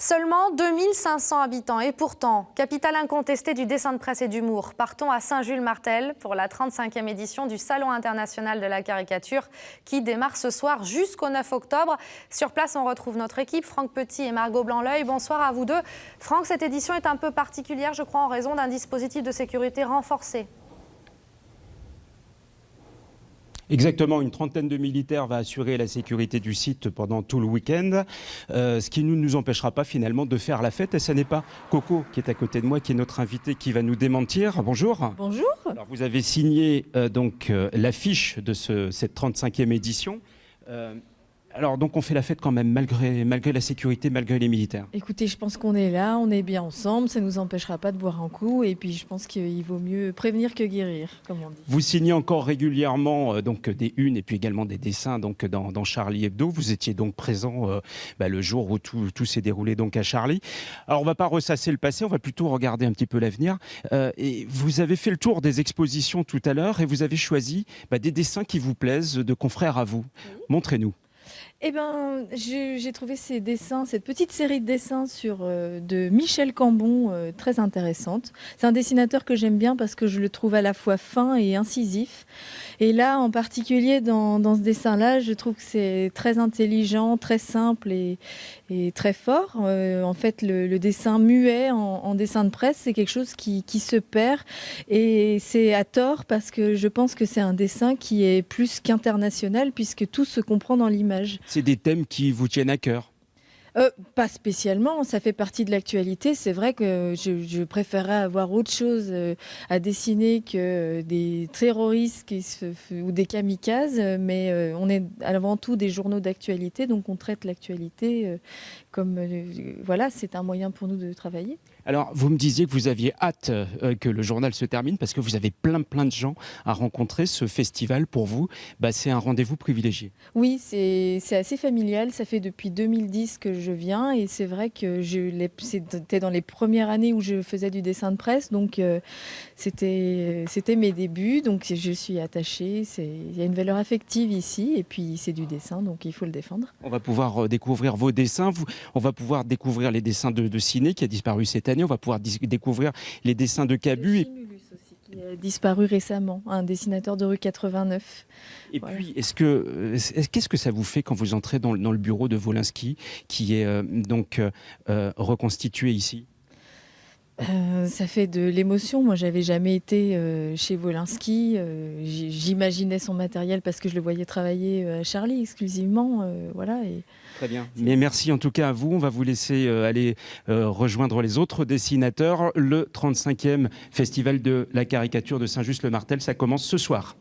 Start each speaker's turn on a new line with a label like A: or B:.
A: Seulement 2500 habitants et pourtant, capitale incontestée du dessin de presse et d'humour. Partons à Saint-Jules-Martel pour la 35e édition du Salon international de la caricature qui démarre ce soir jusqu'au 9 octobre. Sur place, on retrouve notre équipe, Franck Petit et Margot Blanc-L'Oeil. Bonsoir à vous deux. Franck, cette édition est un peu particulière, je crois, en raison d'un dispositif de sécurité renforcé.
B: Exactement, une trentaine de militaires va assurer la sécurité du site pendant tout le week-end, ce qui ne nous empêchera pas finalement de faire la fête. Et ce n'est pas Coco qui est à côté de moi, qui est notre invité, qui va nous démentir. Bonjour.
C: Bonjour.
B: Alors, vous avez signé l'affiche de cette 35e édition. Alors donc on fait la fête quand même malgré la sécurité, malgré les militaires.
C: Écoutez, je pense qu'on est là, on est bien ensemble, ça ne nous empêchera pas de boire un coup et puis je pense qu'il vaut mieux prévenir que guérir, comme on dit.
B: Vous signez encore régulièrement des unes et puis également des dessins dans Charlie Hebdo. Vous étiez donc présent le jour où tout s'est déroulé donc à Charlie. Alors on ne va pas ressasser le passé, on va plutôt regarder un petit peu l'avenir. Et vous avez fait le tour des expositions tout à l'heure et vous avez choisi des dessins qui vous plaisent, de confrères à vous. Oui. Montrez-nous.
C: Eh ben, j'ai trouvé ces dessins, cette petite série de dessins de Michel Cambon très intéressante. C'est un dessinateur que j'aime bien parce que je le trouve à la fois fin et incisif. Et là, en particulier dans ce dessin-là, je trouve que c'est très intelligent, très simple et très fort. En fait, le dessin muet en dessin de presse, c'est quelque chose qui se perd. Et c'est à tort parce que je pense que c'est un dessin qui est plus qu'international puisque tout se comprend dans l'image.
B: C'est des thèmes qui vous tiennent à cœur?
C: Pas spécialement, ça fait partie de l'actualité. C'est vrai que je préférerais avoir autre chose à dessiner que des terroristes ou des kamikazes, mais on est avant tout des journaux d'actualité, donc on traite l'actualité comme voilà, c'est un moyen pour nous de travailler.
B: Alors, vous me disiez que vous aviez hâte que le journal se termine parce que vous avez plein de gens à rencontrer. Ce festival, pour vous, c'est un rendez-vous privilégié.
C: Oui, c'est assez familial. Ça fait depuis 2010 que je viens et c'est vrai que c'était dans les premières années où je faisais du dessin de presse. Donc, c'était mes débuts. Donc, je suis attachée. Il y a une valeur affective ici et puis c'est du dessin, donc il faut le défendre.
B: On va pouvoir découvrir vos dessins. On va pouvoir découvrir les dessins de Ciné qui a disparu cette année. On va pouvoir découvrir les dessins de Cabu.
C: Chimulus aussi, qui a disparu récemment, un dessinateur de rue 89.
B: Et voilà. Puis, qu'est-ce que ça vous fait quand vous entrez dans le bureau de Wolinski, qui est reconstitué ici ?
C: Ça fait de l'émotion. Moi, j'avais jamais été chez Wolinski. J'imaginais son matériel parce que je le voyais travailler à Charlie exclusivement. Voilà.
B: Très bien. Mais merci en tout cas à vous. On va vous laisser aller rejoindre les autres dessinateurs. Le 35e Festival de la caricature de Saint-Just-le-Martel, ça commence ce soir.